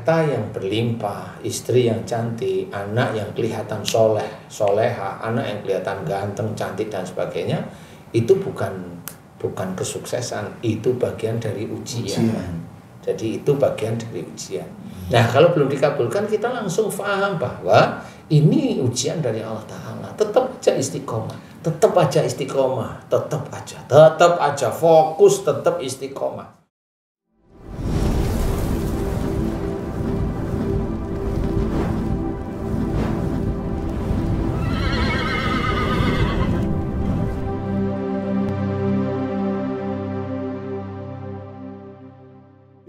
harta yang berlimpah, istri yang cantik, anak yang kelihatan soleh, soleha, anak yang kelihatan ganteng, cantik dan sebagainya, itu bukan kesuksesan, itu bagian dari ujian. Jadi itu bagian dari ujian. Nah, kalau belum dikabulkan, kita langsung paham bahwa ini ujian dari Allah Ta'ala. Tetap aja istiqomah, tetap aja fokus, tetap istiqomah.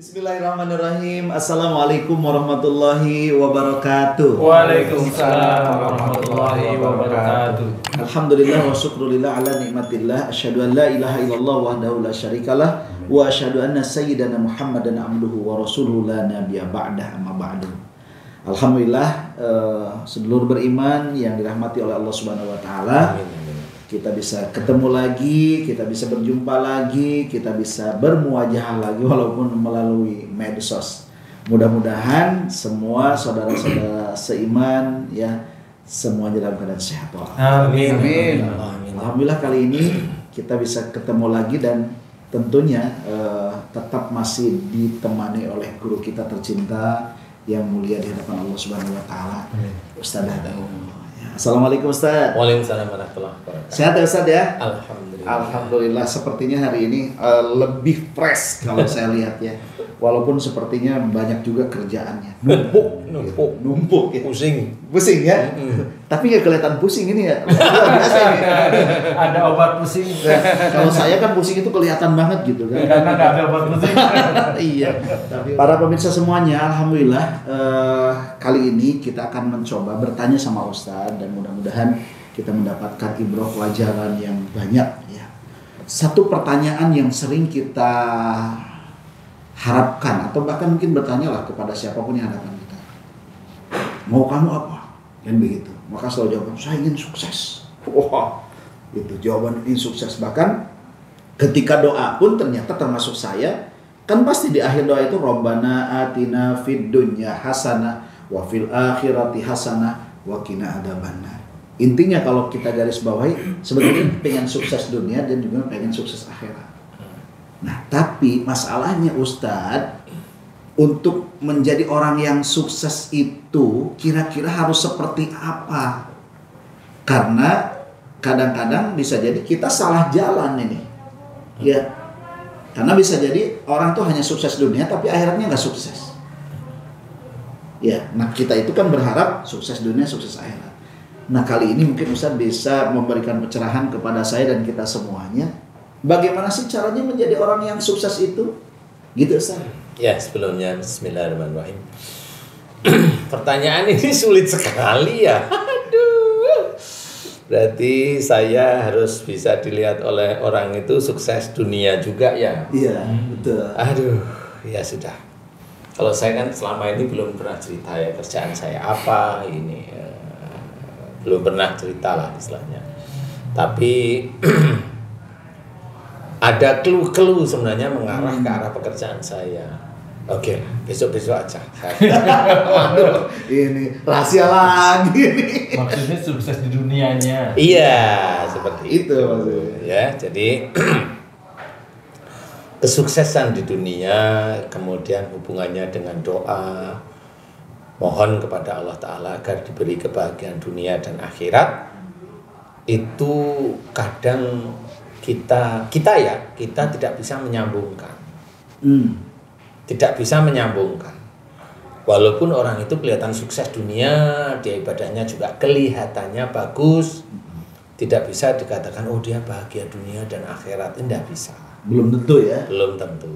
Bismillahirrahmanirrahim. Assalamualaikum warahmatullahi wabarakatuh. Waalaikumsalam warahmatullahi wabarakatuh. Alhamdulillah wa syukrulillah ala nikmatillah. Asyhadu an la ilaha illallah wahdahu la syarikalah wa asyhadu anna sayyidana Muhammadan abduhu wa rasuluhu la nabiyya ba'dah amma ba'du. Alhamdulillah, sedulur beriman yang dirahmati oleh Allah Subhanahu wa taala. Kita bisa ketemu lagi, kita bisa berjumpa lagi, kita bisa bermuajahah lagi walaupun melalui medsos. Mudah-mudahan semua saudara-saudara seiman ya semuanya dalam keadaan sehat. Amin. Amin. Alhamdulillah kali ini kita bisa ketemu lagi dan tentunya tetap masih ditemani oleh guru kita tercinta yang mulia di hadapan Allah Subhanahu wa taala, Ustaz Daud. Assalamualaikum Ustaz. Waalaikumsalam warahmatullahi wabarakatuh. Sehat ya Ustaz ya? Alhamdulillah. Alhamdulillah, sepertinya hari ini lebih fresh kalau saya lihat ya. Walaupun sepertinya banyak juga kerjaannya. Numpuk ya. Pusing ya. Tapi nggak kelihatan pusing ini ya. Luar biasa ini. Ada obat pusing. Kalau saya kan pusing itu kelihatan banget gitu kan. Karena nggak ada obat pusing. Iya. Para pemirsa semuanya, alhamdulillah kali ini kita akan mencoba bertanya sama Ustadz dan mudah-mudahan kita mendapatkan ibrah pelajaran yang banyak ya. Satu pertanyaan yang sering kita harapkan atau bahkan mungkin bertanya lah kepada siapapun yang hadapan kita, mau kamu apa? Dan begitu. Maka selalu jawaban, saya ingin sukses. Wah, itu jawaban ingin sukses. Bahkan ketika doa pun ternyata termasuk saya, kan pasti di akhir doa itu Rabbana atina fid dunya hasanah wa fil akhirati hasanah wa qina adzabannar. Intinya kalau kita garis bawahi, sebenarnya pengen sukses dunia dan juga pengen sukses akhirat. Nah, tapi masalahnya Ustadz, untuk menjadi orang yang sukses itu kira-kira harus seperti apa? Karena kadang-kadang bisa jadi kita salah jalan ini. Ya. Karena bisa jadi orang tuh hanya sukses dunia tapi akhiratnya nggak sukses. Ya, nah kita itu kan berharap sukses dunia, sukses akhirat. Nah, kali ini mungkin Ustadz bisa memberikan pencerahan kepada saya dan kita semuanya. Bagaimana sih caranya menjadi orang yang sukses itu? Gitu Ustaz. Ya, sebelumnya bismillahirrahmanirrahim. Pertanyaan ini sulit sekali ya. Aduh. Berarti saya harus bisa dilihat oleh orang itu sukses dunia juga ya. Iya, betul. Aduh, ya sudah. Kalau saya kan selama ini belum pernah cerita ya kerjaan saya apa ini. Belum pernah cerita lah istilahnya. Tapi ada clue sebenarnya mengarah ke arah pekerjaan saya. Oke, besok-besok aja. Waduh, ini rahasia lagi nih. Maksudnya sukses di dunianya. Iya, seperti Itu maksudnya. Ya, jadi kesuksesan di dunia, kemudian hubungannya dengan doa, mohon kepada Allah Ta'ala agar diberi kebahagiaan dunia dan akhirat. Itu kadang kita tidak bisa menyambungkan. Tidak bisa menyambungkan. Walaupun orang itu kelihatan sukses dunia, dia ibadahnya juga kelihatannya bagus, tidak bisa dikatakan oh dia bahagia dunia dan akhirat. Tidak bisa. Belum tentu ya. Belum tentu.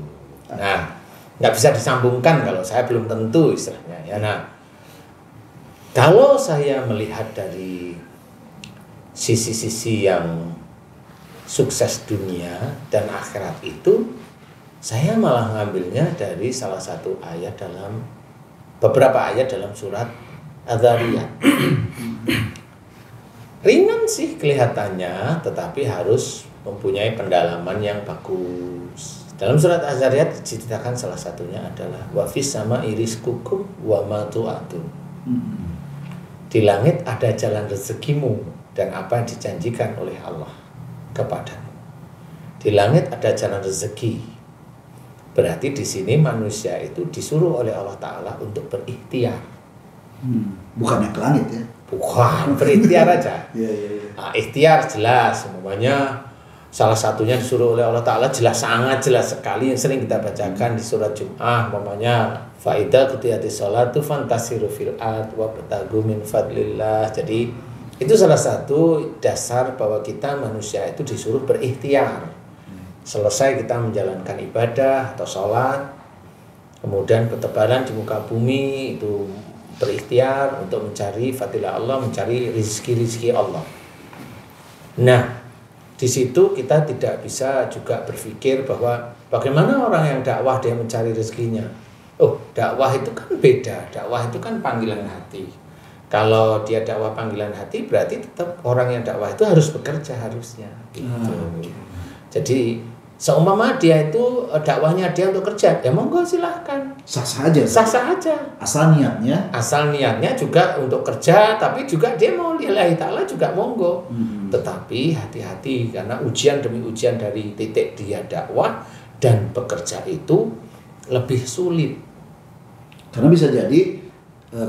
Nah, nggak bisa disambungkan kalau saya belum tentu istilahnya. Ya, nah, kalau saya melihat dari sisi-sisi yang sukses dunia dan akhirat itu, saya malah ngambilnya dari salah satu ayat dalam beberapa ayat dalam surat Adz-Dzariyat. Ringan sih kelihatannya, tetapi harus mempunyai pendalaman yang bagus. Dalam surat Az-Zariyat diceritakan salah satunya adalah wa fis sama iriskukum wa ma tu'atun. Di langit ada jalan rezekimu dan apa yang dijanjikan oleh Allah kepadamu. Di langit ada jalan rezeki. Berarti di sini manusia itu disuruh oleh Allah Ta'ala untuk berikhtiar. Bukannya ke langit ya? Bukan, berikhtiar aja. Iya. Nah, ikhtiar jelas, umpamanya salah satunya disuruh oleh Allah Ta'ala jelas, sangat jelas sekali yang sering kita bacakan di surat Jum'ah, umpamanya faida qudiyatish sholatu fantasiru fil ard wabtaghu min fadlillah. Jadi itu salah satu dasar bahwa kita manusia itu disuruh berikhtiar. Selesai kita menjalankan ibadah atau sholat, kemudian bertebaran di muka bumi, itu berikhtiar untuk mencari fadilah Allah, mencari rizki-rizki Allah. Nah, di situ kita tidak bisa juga berpikir bahwa bagaimana orang yang dakwah dia mencari rezekinya. Oh, dakwah itu kan beda. Dakwah itu kan panggilan hati. Kalau dia dakwah panggilan hati, berarti tetap orang yang dakwah itu harus bekerja harusnya. Gitu. Jadi seumpama dia itu dakwahnya dia untuk kerja, ya monggo silahkan. Sah-sah aja. Sah-sah aja. Asal niatnya juga untuk kerja, tapi juga dia mau lillahi ta'ala juga monggo. Tetapi hati-hati karena ujian demi ujian dari titik dia dakwah dan bekerja itu lebih sulit. Karena bisa jadi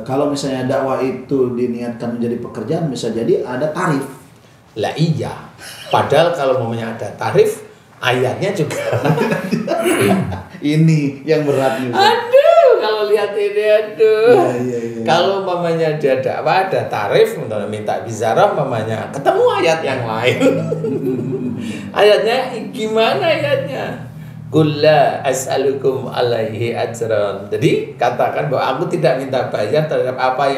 kalau misalnya dakwah itu diniatkan menjadi pekerjaan, bisa jadi ada tarif. Lah iya. Padahal kalau momennya ada tarif, ayatnya juga. Ini yang berat nih. Aduh, kalau lihat ini aduh. Iya. Kalau mamanya dia dakwah ada tarif, minta bizarah mamanya ketemu ayat yang lain. Ayatnya gimana ayatnya? Qul la as'alukum alaihi ajran. Jadi katakan bahwa aku tidak minta bayar terhadap apa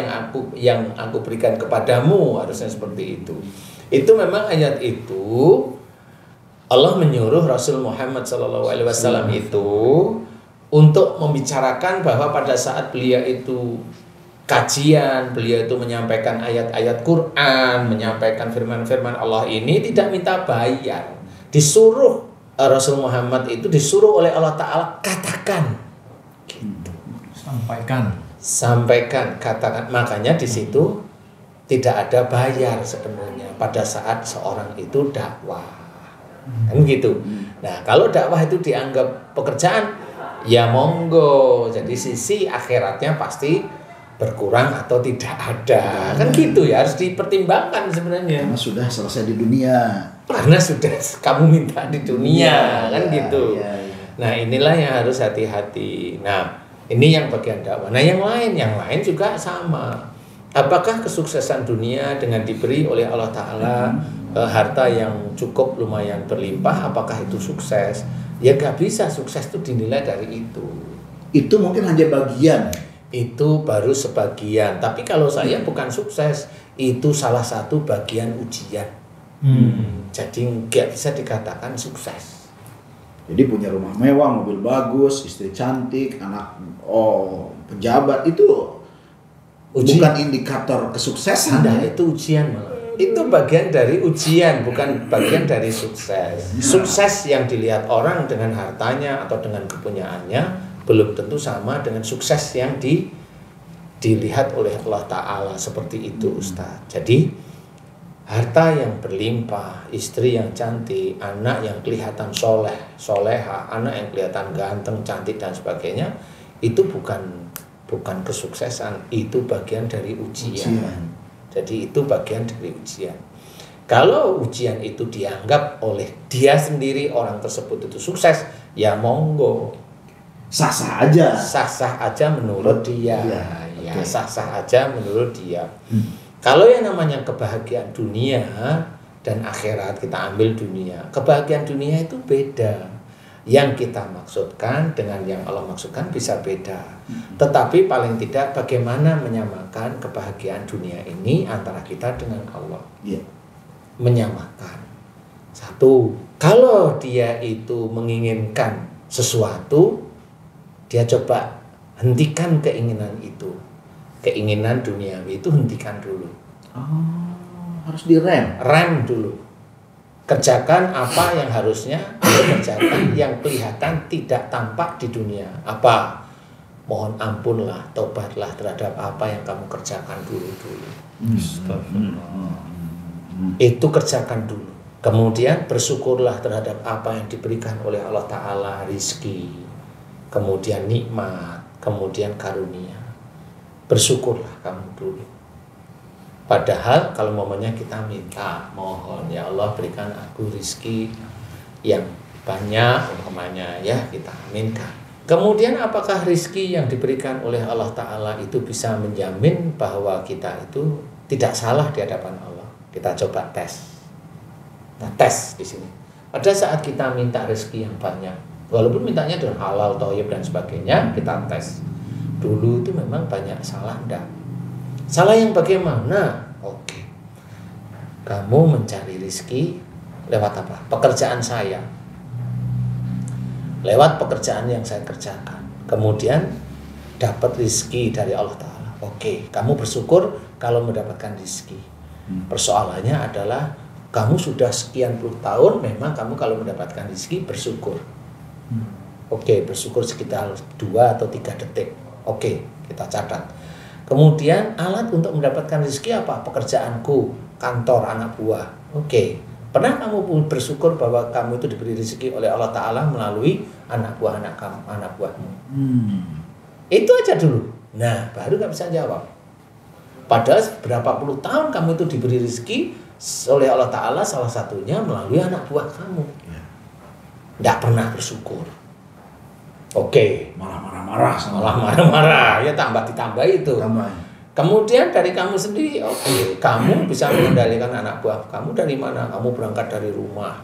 yang aku berikan kepadamu, harusnya seperti itu. Itu memang ayat itu Allah menyuruh Rasul Muhammad SAW itu untuk membicarakan bahwa pada saat beliau itu kajian, beliau itu menyampaikan ayat-ayat Quran, menyampaikan firman-firman Allah ini tidak minta bayar. Disuruh Rasul Muhammad itu disuruh oleh Allah Ta'ala katakan gitu. Sampaikan, katakan. Makanya di situ tidak ada bayar sebenarnya pada saat seorang itu dakwah. Kan gitu. Nah, kalau dakwah itu dianggap pekerjaan, ya monggo. Jadi sisi akhiratnya pasti berkurang atau tidak ada. Kan gitu ya, harus dipertimbangkan sebenarnya. Karena sudah selesai di dunia. Karena sudah kamu minta di dunia, kan gitu. Iya. Nah, inilah yang harus hati-hati. Nah, ini yang bagian dakwah. Nah, yang lain juga sama. Apakah kesuksesan dunia dengan diberi oleh Allah Ta'ala harta yang cukup lumayan berlimpah, apakah itu sukses? Ya gak bisa, sukses itu dinilai dari itu. Itu mungkin hanya bagian. Itu baru sebagian. Tapi kalau saya bukan sukses, itu salah satu bagian ujian. Jadi gak bisa dikatakan sukses. Jadi punya rumah mewah, mobil bagus, istri cantik, anak pejabat, itu bukan indikator kesuksesan. Nah, itu ujian malah. Itu bagian dari ujian, bukan bagian dari sukses. Sukses yang dilihat orang dengan hartanya atau dengan kepunyaannya belum tentu sama dengan sukses yang dilihat oleh Allah Ta'ala, seperti itu Ustaz. Jadi harta yang berlimpah, istri yang cantik, anak yang kelihatan soleha, anak yang kelihatan ganteng, cantik dan sebagainya, itu bukan kesuksesan, itu bagian dari ujian. Jadi itu bagian dari ujian. Kalau ujian itu dianggap oleh dia sendiri, orang tersebut itu sukses, ya monggo. Sah-sah aja. Sah-sah aja menurut dia. Ya, okay. Sah-sah aja menurut dia. Kalau yang namanya kebahagiaan dunia dan akhirat, kita ambil dunia. Kebahagiaan dunia itu beda. Yang kita maksudkan dengan yang Allah maksudkan bisa beda. Tetapi paling tidak bagaimana menyamakan kebahagiaan dunia ini antara kita dengan Allah. Menyamakan. Satu, kalau dia itu menginginkan sesuatu, dia coba hentikan keinginan itu. Keinginan duniawi itu hentikan dulu. Harus direm. Rem dulu. Kerjakan apa yang harusnya Anda kerjakan, yang kelihatan tidak tampak di dunia. Apa? Mohon ampunlah, tobatlah terhadap apa yang kamu kerjakan dulu-dulu. Itu kerjakan dulu. Kemudian bersyukurlah terhadap apa yang diberikan oleh Allah Ta'ala, rizki, kemudian nikmat, kemudian karunia. Bersyukurlah kamu dulu. Padahal kalau momennya kita minta, mohon ya Allah berikan aku rizki yang banyak, umpamanya ya, kita aminkan. Kemudian apakah rizki yang diberikan oleh Allah Ta'ala itu bisa menjamin bahwa kita itu tidak salah di hadapan Allah? Kita coba tes. Nah, tes di sini. Pada saat kita minta rezeki yang banyak, walaupun mintanya dengan halal, thayyib dan sebagainya, kita tes. Dulu itu memang banyak salah enggak? Salah yang bagaimana? Oke. Kamu mencari rezeki lewat apa? Pekerjaan saya. Lewat pekerjaan yang saya kerjakan. Kemudian dapat rezeki dari Allah Ta'ala. Oke, kamu bersyukur kalau mendapatkan rezeki. Persoalannya adalah kamu sudah sekian puluh tahun memang kamu kalau mendapatkan rezeki bersyukur. Oke, bersyukur sekitar 2 atau 3 detik. Oke, kita catat. Kemudian alat untuk mendapatkan rezeki apa? Pekerjaanku, kantor, anak buah. Oke, pernah kamu bersyukur bahwa kamu itu diberi rezeki oleh Allah Ta'ala melalui anak buahmu? Itu aja dulu. Nah, baru gak bisa jawab. Padahal berapa puluh tahun kamu itu diberi rezeki oleh Allah Ta'ala, salah satunya melalui anak buah kamu. Tidak pernah bersyukur. Oke, Malah marah-marah sama malah marah-marah. Ya tambah ditambah itu. tambah. Kemudian dari kamu sendiri, oke, kamu bisa mengendalikan anak buah kamu dari mana? Kamu berangkat dari rumah.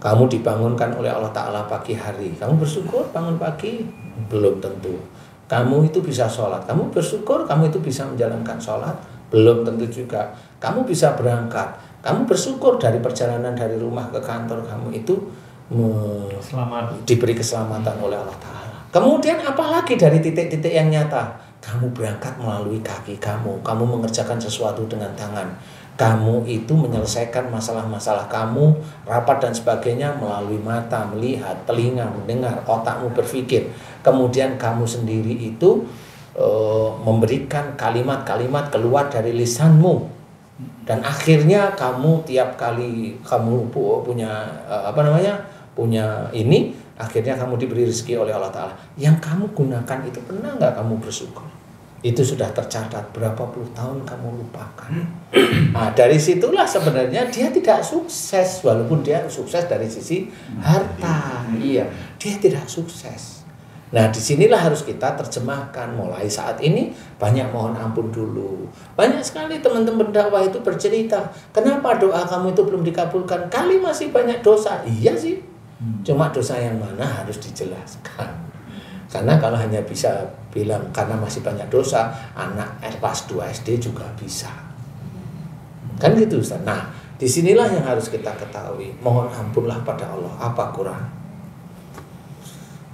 Kamu dibangunkan oleh Allah Ta'ala pagi hari. Kamu bersyukur bangun pagi? Belum tentu. Kamu itu bisa sholat. Kamu bersyukur kamu itu bisa menjalankan sholat? Belum tentu juga. Kamu bisa berangkat. Kamu bersyukur dari perjalanan dari rumah ke kantor kamu itu Selamat. diberi keselamatan oleh Allah Ta'ala. Kemudian apalagi dari titik-titik yang nyata? Kamu berangkat melalui kaki kamu. Kamu mengerjakan sesuatu dengan tangan. Kamu itu menyelesaikan masalah-masalah kamu, rapat dan sebagainya melalui mata, melihat, telinga, mendengar, otakmu berpikir. Kemudian kamu sendiri itu memberikan kalimat-kalimat keluar dari lisanmu. Dan akhirnya kamu tiap kali kamu punya punya ini, akhirnya kamu diberi rezeki oleh Allah Ta'ala. Yang kamu gunakan itu pernah nggak kamu bersyukur? Itu sudah tercatat berapa puluh tahun kamu lupakan. Nah, dari situlah sebenarnya dia tidak sukses, walaupun dia sukses dari sisi harta. Iya, dia tidak sukses. Nah, disinilah harus kita terjemahkan. Mulai saat ini banyak mohon ampun dulu. Banyak sekali teman-teman dakwah itu bercerita, kenapa doa kamu itu belum dikabulkan? Kali masih banyak dosa. Iya sih. Cuma dosa yang mana harus dijelaskan. Karena kalau hanya bisa bilang karena masih banyak dosa, anak kelas 2 SD juga bisa. Kan gitu Ustaz. Nah, disinilah yang harus kita ketahui. Mohon ampunlah pada Allah. Apa kurang?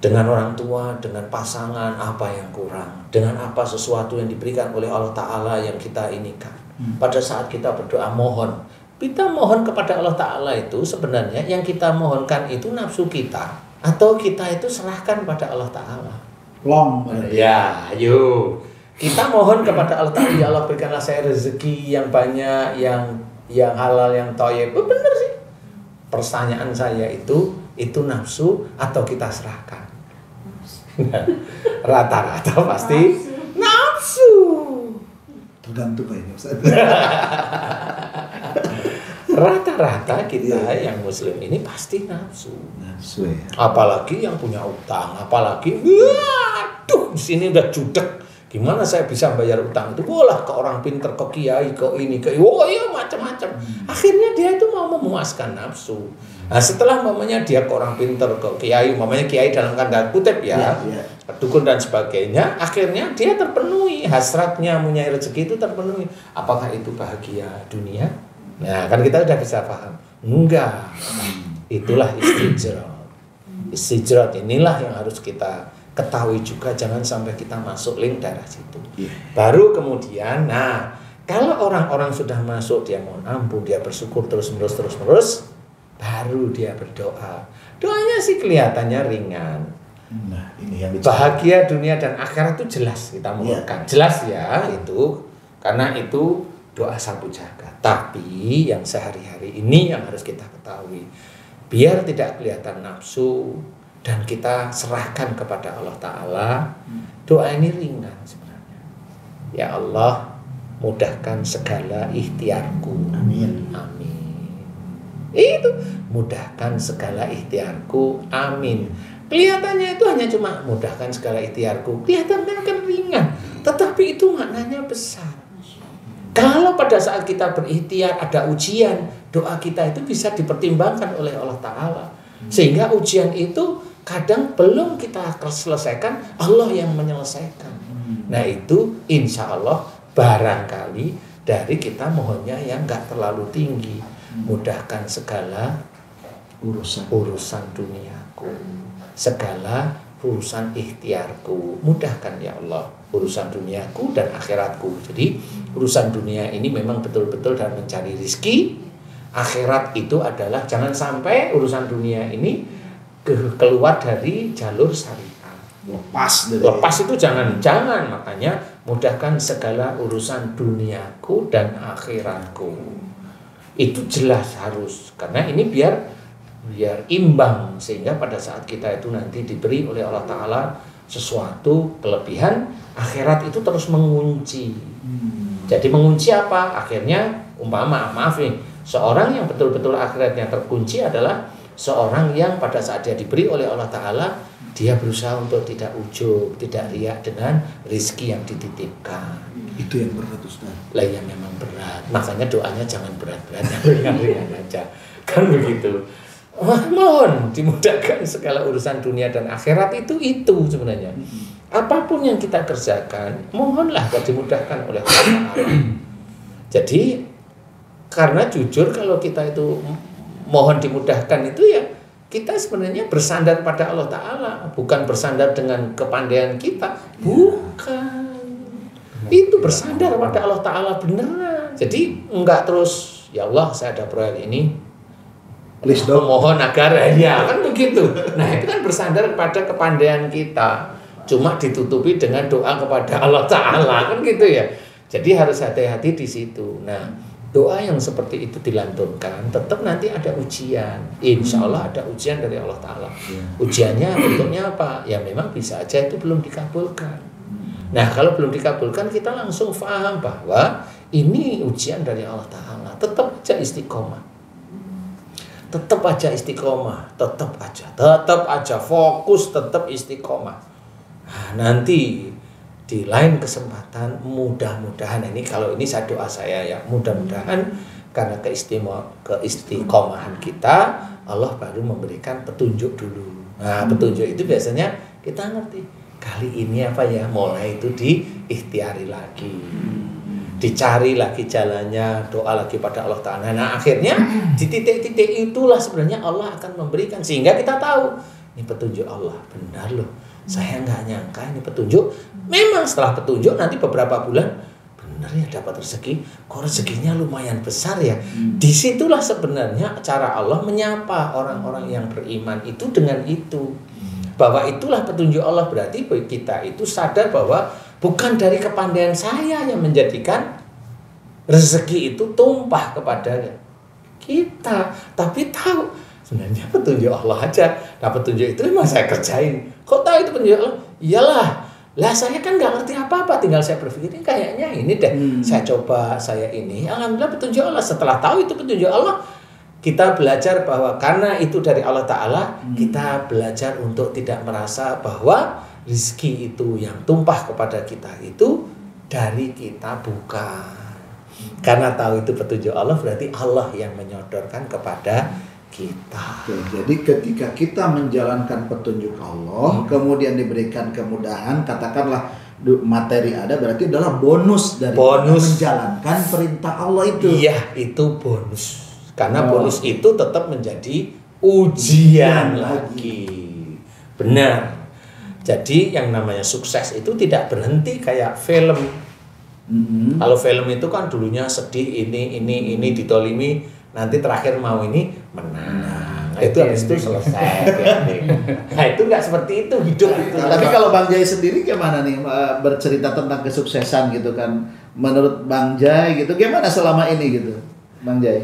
Dengan orang tua, dengan pasangan, apa yang kurang? Dengan apa sesuatu yang diberikan oleh Allah Ta'ala yang kita inikan? Pada saat kita berdoa mohon, kita mohon kepada Allah Ta'ala itu sebenarnya yang kita mohonkan itu nafsu kita, atau kita itu serahkan pada Allah Ta'ala. Long. Ya, yuk. Kita mohon kepada Allah Ta'ala, ya Allah berikanlah saya rezeki yang banyak, yang halal, yang thayyib. Benar sih. Pertanyaan saya itu nafsu atau kita serahkan? Rata-rata pasti nafsu. Tergantung kayaknya Ustaz. Rata-rata kita yang muslim ini pasti nafsu. Nafsu ya. Apalagi yang punya utang, apalagi waduh di sini udah judek. Gimana saya bisa bayar utang itu? Bolah ke orang pinter, ke kiai, ke ini, ke iya macam-macam. Akhirnya dia itu mau memuaskan nafsu. Nah, setelah mamanya dia ke orang pinter, ke kiai, mamanya kiai dalam tanda kutip ya, dukun dan sebagainya, akhirnya dia terpenuhi hasratnya, punya rezeki itu terpenuhi. Apakah itu bahagia dunia? Nah, kan kita udah bisa paham. Enggak. Itulah istijrat. Istijrat inilah yang harus kita ketahui juga, jangan sampai kita masuk link daerah situ. Baru kemudian, nah, kalau orang-orang sudah masuk, dia mohon ampun, dia bersyukur terus-menerus, baru dia berdoa. Doanya sih kelihatannya ringan. Nah, ini yang Bahagia dunia dan akhirat itu jelas kita mohonkan. Jelas ya itu. Karena itu doa sapu jagat. Tapi yang sehari-hari ini yang harus kita ketahui, biar tidak kelihatan nafsu dan kita serahkan kepada Allah Ta'ala, doa ini ringan sebenarnya. Ya Allah, mudahkan segala ikhtiarku. Amin. Amin. Itu mudahkan segala ikhtiarku. Amin. Kelihatannya itu hanya cuma mudahkan segala ikhtiarku. Kelihatannya kan ringan, tetapi itu maknanya besar. Kalau pada saat kita berikhtiar ada ujian, doa kita itu bisa dipertimbangkan oleh Allah Ta'ala. Sehingga ujian itu kadang belum kita selesaikan, Allah yang menyelesaikan. Nah itu insya Allah barangkali dari kita mohonnya yang gak terlalu tinggi. Mudahkan segala urusan duniaku, segala urusan ikhtiarku, mudahkan ya Allah urusan duniaku dan akhiratku. Jadi urusan dunia ini memang betul-betul dalam mencari rizki. Akhirat itu adalah jangan sampai urusan dunia ini keluar dari jalur syariat. Lepas itu jangan. Makanya mudahkan segala urusan duniaku dan akhiratku. Itu jelas harus, karena ini biar imbang, sehingga pada saat kita itu nanti diberi oleh Allah Ta'ala sesuatu kelebihan, akhirat itu terus mengunci. Jadi mengunci apa? Akhirnya maaf nih, seorang yang betul-betul akhiratnya terkunci adalah seorang yang pada saat dia diberi oleh Allah Ta'ala, dia berusaha untuk tidak ujub, tidak riak dengan rizki yang dititipkan. Itu yang berat, Ustaz. Lah yang memang berat. Makanya doanya jangan berat-berat, ringan-ringan aja. Kan begitu. Mohon dimudahkan segala urusan dunia dan akhirat itu sebenarnya. Apapun yang kita kerjakan, mohonlah agar dimudahkan oleh Allah Ta'ala. Jadi karena jujur kalau kita itu mohon dimudahkan itu ya kita sebenarnya bersandar pada Allah Ta'ala, bukan bersandar dengan kepandaian kita. Bukan. Itu bersandar pada Allah Ta'ala beneran. Jadi enggak terus, ya Allah saya ada proyek ini, please dong, mohon agar ya kan begitu. Nah itu kan bersandar pada kepandaian kita, cuma ditutupi dengan doa kepada Allah Ta'ala kan gitu ya. Jadi harus hati-hati di situ. Nah doa yang seperti itu dilantunkan, tetap nanti ada ujian. Insya Allah ada ujian dari Allah Ta'ala. Ujiannya bentuknya apa? Ya memang bisa aja itu belum dikabulkan. Nah kalau belum dikabulkan kita langsung paham bahwa ini ujian dari Allah Ta'ala. Tetap aja istiqomah. Tetap aja fokus, tetap istiqomah. Nah, nanti di lain kesempatan mudah-mudahan ini kalau ini doa saya ya, mudah-mudahan karena keistiqomahan kita Allah baru memberikan petunjuk dulu. Nah petunjuk itu biasanya kita ngerti kali ini apa ya, mulai itu diikhtiari lagi, dicari lagi jalannya, doa lagi pada Allah Ta'ala. Nah akhirnya di titik-titik itulah sebenarnya Allah akan memberikan, sehingga kita tahu ini petunjuk Allah, benar loh, saya nggak nyangka ini petunjuk. Memang setelah petunjuk nanti beberapa bulan benar ya dapat rezeki, kok rezekinya lumayan besar ya. Disitulah sebenarnya cara Allah menyapa orang-orang yang beriman itu dengan itu, bahwa itulah petunjuk Allah. Berarti kita itu sadar bahwa bukan dari kepandaian saya yang menjadikan rezeki itu tumpah kepada kita, tapi tahu sebenarnya petunjuk Allah aja. Nah petunjuk itu memang saya kerjain. Kok tahu itu petunjuk Allah? Iyalah, lah saya kan nggak ngerti apa-apa, tinggal saya berpikir kayaknya ini deh, saya coba, saya ini, alhamdulillah petunjuk Allah. Setelah tahu itu petunjuk Allah, kita belajar bahwa karena itu dari Allah Ta'ala, kita belajar untuk tidak merasa bahwa rezeki itu yang tumpah kepada kita itu dari kita, bukan. Karena tahu itu petunjuk Allah, berarti Allah yang menyodorkan kepada kita. Oke, jadi ketika kita menjalankan petunjuk Allah, kemudian diberikan kemudahan, katakanlah materi ada, berarti adalah bonus dari menjalankan perintah Allah itu. Iya, itu bonus. Karena bonus itu tetap menjadi ujian lagi. Benar. Jadi yang namanya sukses itu tidak berhenti kayak film. Kalau film itu kan dulunya sedih, ini ditolimi, nanti terakhir mau ini menang. Itu habis itu selesai. Nah itu nggak seperti itu hidup itu. Tapi kalau Bang Jai sendiri gimana nih bercerita tentang kesuksesan gitu kan? Menurut Bang Jai gitu, gimana selama ini gitu, Bang Jai?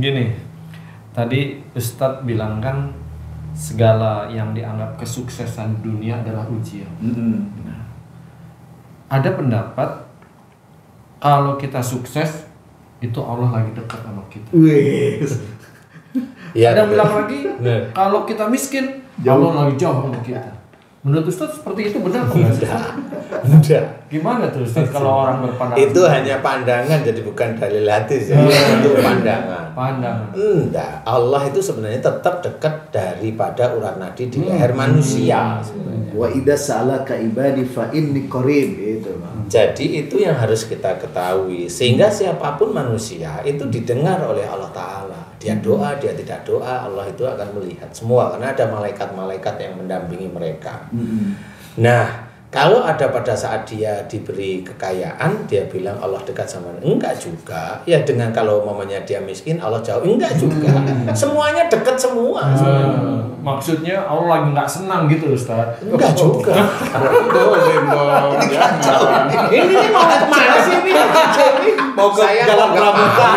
Gini, tadi Ustadz bilang kan segala yang dianggap kesuksesan dunia adalah ujian. Nah, ada pendapat kalau kita sukses itu Allah lagi dekat sama kita. Ya, ada yang bilang lagi kalau kita miskin Allah lagi jauh sama kita. Menurut Ustadz seperti itu benar apa enggak. Gimana tuh Ustadz kalau orang berpandangan? Itu hanya pandangan, jadi bukan dalil hadis ya. Itu pandangan. Enggak. Allah itu sebenarnya tetap dekat daripada urat nadi di leher manusia sebenarnya. Wa idza sa'alaka ibadi fa inni qarib itu. Jadi itu yang harus kita ketahui, sehingga siapapun manusia itu didengar oleh Allah Ta'ala. Dia doa, dia tidak doa, Allah itu akan melihat semua, karena ada malaikat-malaikat yang mendampingi mereka. Nah, kalau ada pada saat dia diberi kekayaan, dia bilang Allah dekat sama, enggak juga. Ya dengan kalau mamanya dia miskin, Allah jauh, enggak juga. Semuanya dekat semua. Maksudnya Allah lagi nggak senang gitu Ustaz? Enggak juga. Ini mau kemana sih ini? Mau ke jalan pramuka.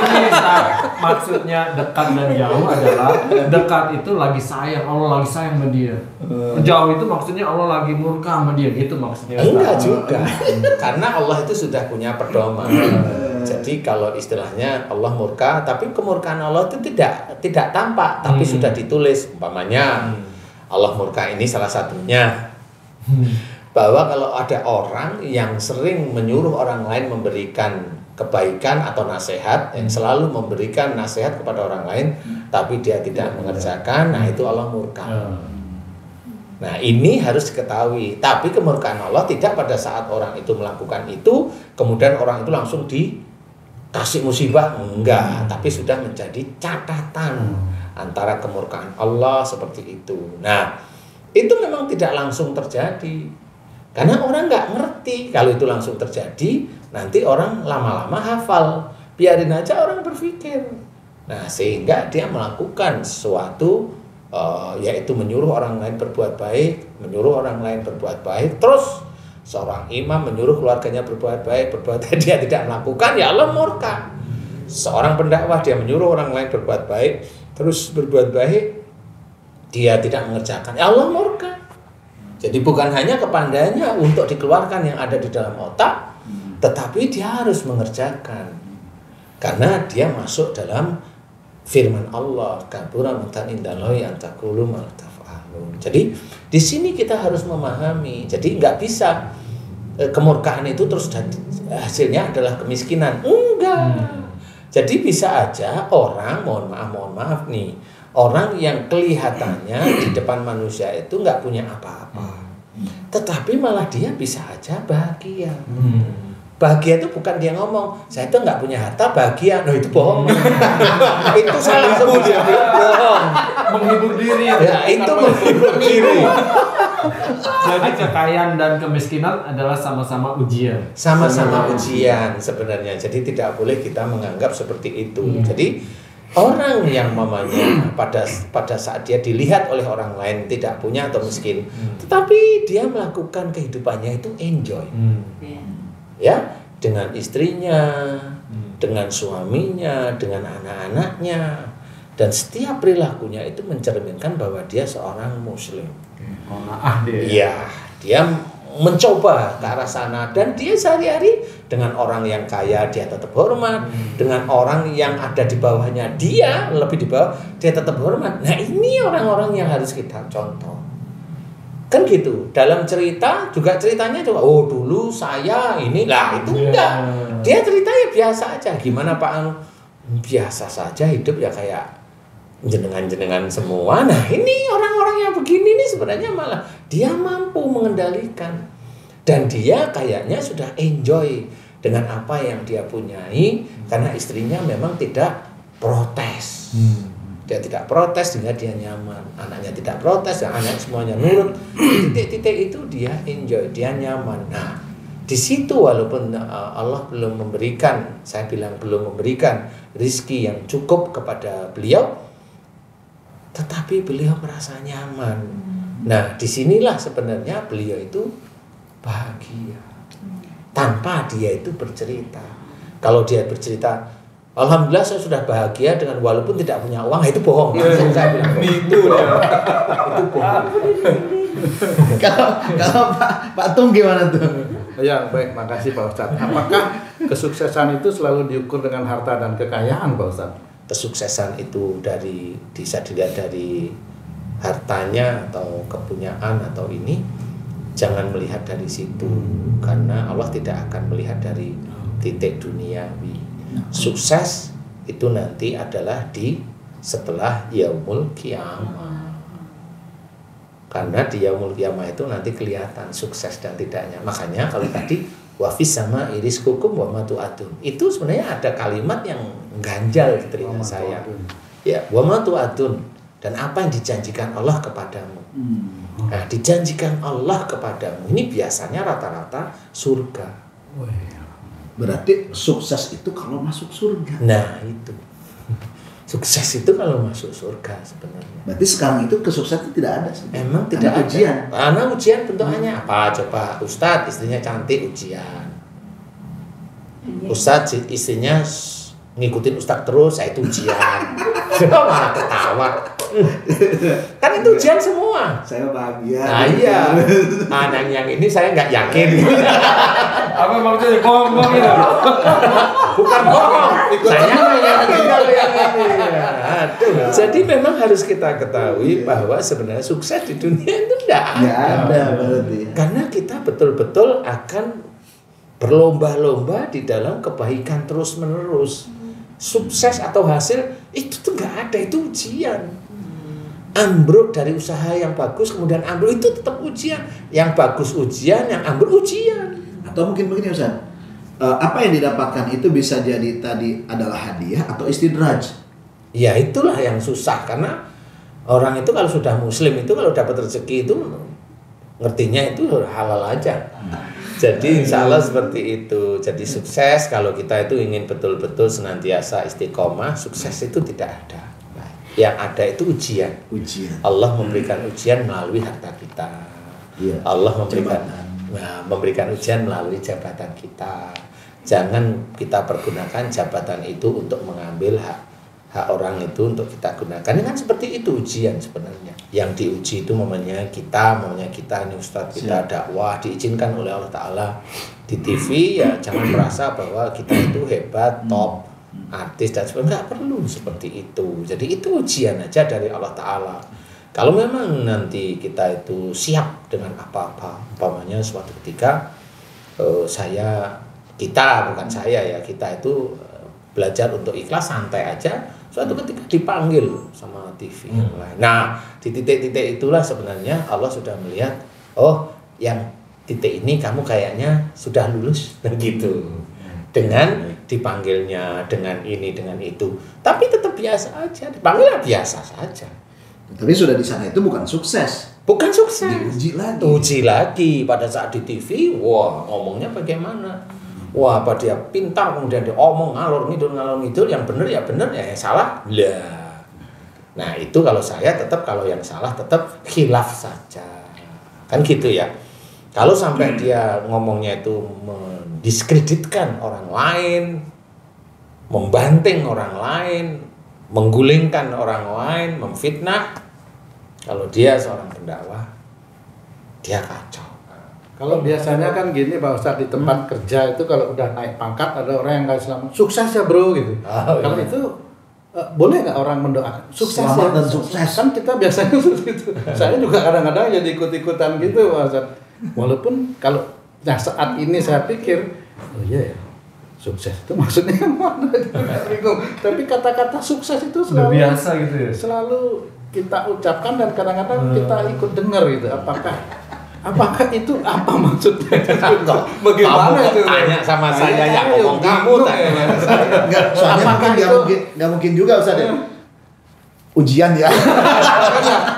Maksudnya dekat dan jauh adalah dekat itu lagi sayang, Allah lagi sayang sama dia. Jauh itu maksudnya Allah lagi murka sama dia gitu maksudnya. Enggak juga. Karena Allah itu sudah punya pedoman. Jadi kalau istilahnya Allah murka, tapi kemurkaan Allah itu tidak tampak, tapi sudah ditulis. Umpamanya Allah murka ini salah satunya. Bahwa kalau ada orang yang sering menyuruh orang lain memberikan kebaikan atau nasihat, yang selalu memberikan nasihat kepada orang lain, tapi dia tidak mengerjakan, nah itu Allah murka. Nah ini harus diketahui. Tapi kemurkaan Allah tidak pada saat orang itu melakukan itu, kemudian orang itu langsung dikasih musibah, enggak. Tapi sudah menjadi catatan antara kemurkaan Allah seperti itu. Nah itu memang tidak langsung terjadi, karena orang nggak ngerti. Kalau itu langsung terjadi, nanti orang lama-lama hafal. Biarin aja orang berpikir. Nah sehingga dia melakukan sesuatu, yaitu menyuruh orang lain berbuat baik, menyuruh orang lain berbuat baik. Terus seorang imam menyuruh keluarganya berbuat baik, dia tidak melakukan, ya Allah murka. Seorang pendakwah dia menyuruh orang lain berbuat baik, terus berbuat baik, dia tidak mengerjakan, ya Allah murka. Jadi bukan hanya kepandaiannya untuk dikeluarkan yang ada di dalam otak, tetapi dia harus mengerjakan, karena dia masuk dalam firman Allah, kabura maqtan indallahi an taqulu ma la taf'alun. Jadi di sini kita harus memahami. Jadi nggak bisa kemurkaan itu terus hasilnya adalah kemiskinan. Enggak. Jadi bisa aja orang, mohon maaf nih, orang yang kelihatannya di depan manusia itu nggak punya apa-apa, tetapi malah dia bisa aja bahagia. Bahagia itu bukan dia ngomong, saya itu nggak punya harta bahagia, no itu bohong. Itu salah sebut dia bohong. Menghibur diri. Ya itu menghibur diri. Jadi kekayaan dan kemiskinan adalah sama-sama ujian. Sama-sama ujian sebenarnya. Jadi tidak boleh kita menganggap seperti itu. Jadi orang yang mamanya pada saat dia dilihat oleh orang lain tidak punya atau miskin, tetapi dia melakukan kehidupannya itu enjoy. Ya, dengan istrinya, dengan suaminya, dengan anak-anaknya, dan setiap perilakunya itu mencerminkan bahwa dia seorang muslim. Iya, dia mencoba ke arah sana, dan dia sehari-hari dengan orang yang kaya dia tetap hormat, dengan orang yang ada di bawahnya dia lebih di bawah dia tetap hormat. Nah ini orang-orang yang harus kita contoh. Kan gitu, dalam cerita juga ceritanya coba, oh dulu saya ini lah, itu enggak. Dia cerita ya biasa aja, gimana Pak, biasa saja hidup ya kayak jenengan-jenengan semua. Nah ini orang-orang yang begini nih sebenarnya malah dia mampu mengendalikan, dan dia kayaknya sudah enjoy dengan apa yang dia punyai, karena istrinya memang tidak protes. Dia tidak protes sehingga dia nyaman, anaknya tidak protes dan anaknya semuanya nurut. Titik-titik itu dia enjoy, dia nyaman. Nah di situ walaupun Allah belum memberikan, saya bilang belum memberikan rizki yang cukup kepada beliau, tetapi beliau merasa nyaman. Nah, disinilah sebenarnya beliau itu bahagia tanpa dia itu bercerita. Kalau dia bercerita, alhamdulillah saya sudah bahagia dengan walaupun tidak punya uang, itu bohong. Saya bilang itu bohong. Kalau Pak Tung gimana tuh? Ya, baik, makasih Pak Ustadz. Apakah kesuksesan itu selalu diukur dengan harta dan kekayaan, Pak Ustadz? Kesuksesan itu bisa dilihat dari hartanya atau kepunyaan atau ini, jangan melihat dari situ, karena Allah tidak akan melihat dari titik duniawi. Sukses itu nanti adalah setelah yaumul qiyamah. Karena di yaumul qiyamah itu nanti kelihatan sukses dan tidaknya. Makanya kalau tadi wafis sama iris hukum wa ma tu'adun, itu sebenarnya ada kalimat yang ganjal di telinga saya. Ya, wa ma tu'adun, dan apa yang dijanjikan Allah kepadamu. Nah, dijanjikan Allah kepadamu ini biasanya rata-rata surga. Berarti sukses itu kalau masuk surga. Nah, itu. Sukses itu kalau masuk surga sebenarnya. Berarti sekarang itu kesuksesan tidak ada sih. Emang tidak ada ujian. Karena ujian bentuknya apa? Coba Ustadz istrinya cantik, ujian. Ustadz istrinya ngikutin Ustadz terus, itu ujian. Malah ketawa. Kan itu ujian semua. Saya bahagia. Nah iya. Nah yang ini saya nggak yakin. Apa maksudnya bohong gitu? Bukan bohong. Saya nggak yakin kalau yang ini. Aduh. Jadi memang harus kita ketahui bahwa sebenarnya sukses di dunia itu tidak ada berarti. Karena kita betul-betul akan berlomba-lomba di dalam kebaikan terus-menerus. Sukses atau hasil itu tuh nggak ada, itu ujian. Ambruk dari usaha yang bagus kemudian ambruk itu tetap ujian. Yang bagus ujian, yang ambruk ujian. Atau mungkin begini Ustaz, apa yang didapatkan itu bisa jadi tadi adalah hadiah atau istidraj. Ya itulah yang susah, karena orang itu kalau sudah muslim itu kalau dapat rezeki itu ngertinya itu halal aja. Jadi insya Allah seperti itu. Jadi sukses kalau kita itu ingin betul-betul senantiasa istiqomah, sukses itu tidak ada. Nah, yang ada itu ujian. Allah memberikan ujian melalui harta kita. Ya. Allah memberikan ujian melalui jabatan kita. Jangan kita pergunakan jabatan itu untuk mengambil hak orang itu untuk kita gunakan. Ini kan seperti itu ujian sebenarnya. Yang diuji itu maunya kita ini Ustadz kita dakwah diizinkan oleh Allah Ta'ala di TV, ya jangan merasa bahwa kita itu hebat, top, artis dan sebagainya. Nggak perlu seperti itu. Jadi itu ujian aja dari Allah Ta'ala. Kalau memang nanti kita itu siap dengan apa-apa, umpamanya suatu ketika kita itu belajar untuk ikhlas, santai aja. Suatu ketika dipanggil sama TV yang lain. Nah, di titik-titik itulah sebenarnya Allah sudah melihat, oh, yang titik ini kamu kayaknya sudah lulus begitu. Dengan dipanggilnya, dengan ini, dengan itu. Tapi tetap biasa aja, dipanggilnya biasa saja. Tapi sudah di sana itu bukan sukses. Bukan sukses. Diuji lagi. Pada saat di TV, wah, ngomongnya bagaimana? Wah, apa dia pintar, kemudian dia omong ngalor ngidul, yang benar ya benar, ya yang salah lah. Nah itu kalau saya tetap, kalau yang salah tetap khilaf saja, kan gitu ya. Kalau sampai dia ngomongnya itu mendiskreditkan orang lain, membanting orang lain, menggulingkan orang lain, memfitnah, kalau dia seorang pendakwah, dia kacau. Kalau biasanya kan gini Pak Ustadz, di tempat kerja itu kalau udah naik pangkat ada orang yang kasih selamat, sukses ya bro gitu. Kalau itu boleh nggak orang mendoakan sukses selamat ya? Dan sukses. Kan kita biasanya seperti itu. Saya juga kadang-kadang jadi ikut-ikutan gitu Pak Ustadz. Walaupun kalau saat ini saya pikir, oh iya ya, sukses itu maksudnya mana? Tapi kata-kata sukses itu selalu biasa gitu ya. Selalu kita ucapkan dan kadang-kadang kita ikut dengar gitu. Apakah itu apa maksudnya? Bagaimana kamu itu? Tanya sama saya yang ngomong kamu tanya. Enggak, soalnya nggak mungkin juga Ustaz ya. Ujian ya.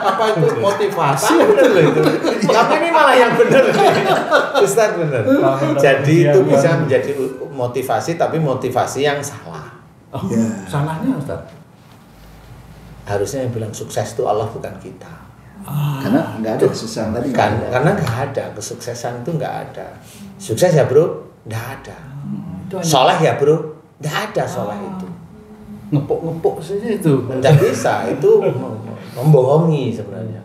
Apa itu motivasi? Bener loh itu. Tapi ini malah yang benar. Ustaz benar. Jadi itu bisa menjadi motivasi, tapi motivasi yang salah. Oh, salahnya Ustaz? harusnya yang bilang sukses itu Allah bukan kita. Karena nggak ada kesuksesan tadi. Karena nggak ada kesuksesan itu nggak ada. Sukses ya bro, nggak ada. Soleh ya bro, nggak ada soleh itu. Ngepuk-ngepuk saja itu. Nggak bisa, itu membohongi sebenarnya.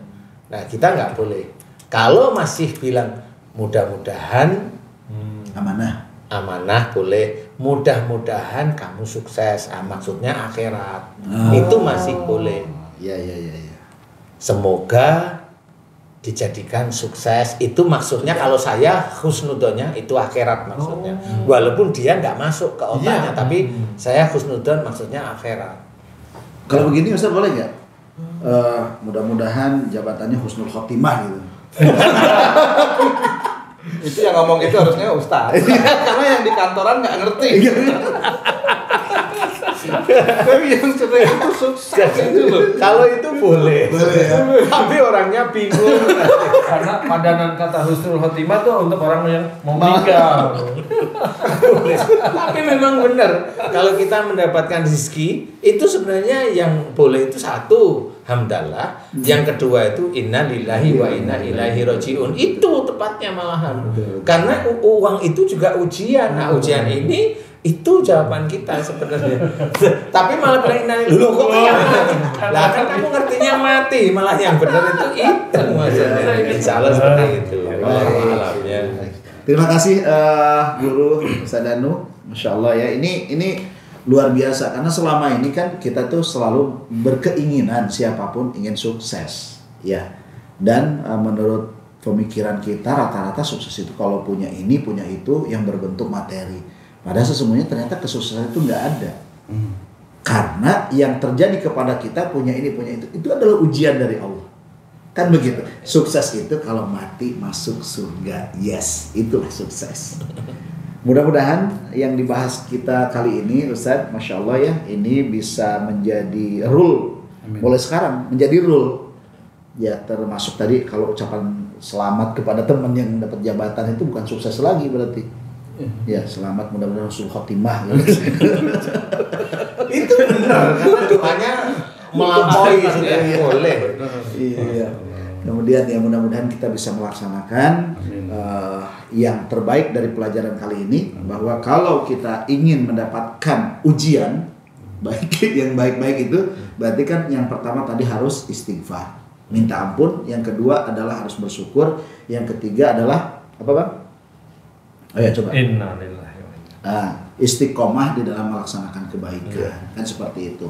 Nah kita nggak boleh. Kalau masih bilang mudah-mudahan amanah boleh, mudah-mudahan kamu sukses, maksudnya akhirat, itu masih boleh. Iya. Semoga dijadikan sukses, itu maksudnya kalau saya husnudonnya itu akhirat maksudnya. Walaupun dia nggak masuk ke otaknya, tapi saya husnudon maksudnya akhirat. Kalau begini Ustaz boleh nggak? Mudah-mudahan jabatannya husnul khotimah gitu. Itu yang ngomong itu harusnya Ustaz. Karena yang di kantoran nggak ngerti. Tapi yang sering itu sukses itu loh. Kalau itu boleh, ya. tapi orangnya bingung. Karena padanan kata husnul khotimah tuh untuk orang yang mau meninggal. Tapi memang benar, kalau kita mendapatkan rezeki itu sebenarnya yang boleh itu satu, hamdalah. Yang kedua itu inna lillahi wa inna ilaihi rajiun. Itu tepatnya malahan. Karena uang itu juga ujian. Nah, ujian ini itu jawaban kita sebenarnya. Tapi malah bilang inna lillahi, kok kayak mati? Lah kan kamu ngertinya mati, malah yang benar itu maksudnya. Insyaallah seperti itu. Wallahu a'lamnya. Terima kasih Guru Ustaz Danu, Masya Allah ya. Ini luar biasa karena selama ini kan kita tuh selalu berkeinginan siapapun ingin sukses, ya. Dan menurut pemikiran kita rata-rata sukses itu kalau punya ini punya itu yang berbentuk materi. Padahal sesungguhnya ternyata kesuksesan itu nggak ada. Karena yang terjadi kepada kita punya ini punya itu adalah ujian dari Allah. Kan begitu. Sukses itu kalau mati masuk surga. Yes, itulah sukses. Mudah-mudahan yang dibahas kita kali ini Ustaz, Masya Allah ya, ini bisa menjadi rule. Mulai sekarang menjadi rule. Ya termasuk tadi kalau ucapan selamat kepada teman yang dapat jabatan itu bukan sukses lagi berarti. Ya selamat mudah-mudahan husnul khotimah. Itu benar karena doanya melampaui sudah boleh. Iya. Kemudian ya mudah-mudahan kita bisa melaksanakan yang terbaik dari pelajaran kali ini, bahwa kalau kita ingin mendapatkan ujian yang baik-baik itu berarti kan yang pertama tadi harus istighfar, minta ampun, yang kedua adalah harus bersyukur, yang ketiga adalah apa Bang? Oh ya coba. Innalillahi wa inna. Istiqomah di dalam melaksanakan kebaikan, kan seperti itu.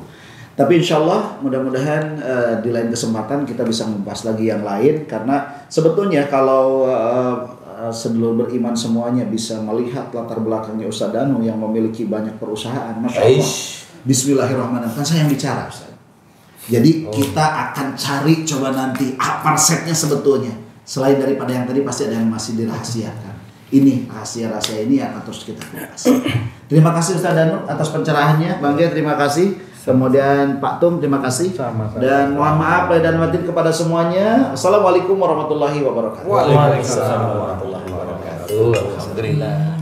Tapi insya Allah mudah-mudahan di lain kesempatan kita bisa membahas lagi yang lain, karena sebetulnya kalau sedulur beriman semuanya bisa melihat latar belakangnya Ustaz Danu yang memiliki banyak perusahaan, Masya Allah. Bismillahirrahmanirrahim, kan saya yang bicara Ustaz. Jadi kita akan cari coba nanti apa resepnya sebetulnya. Selain daripada yang tadi pasti ada yang masih dirahasiakan. Ini rahasia-rahasia ini yang terus kita kupas. Terima kasih Ustaz Danu atas pencerahannya. Bang Jaya terima kasih. Kemudian Pak Tum terima kasih. Sama-sama. Dan mohon maaf lahir dan batin kepada semuanya. Assalamualaikum warahmatullahi wabarakatuh. Waalaikumsalam warahmatullahi wabarakatuh. Alhamdulillah.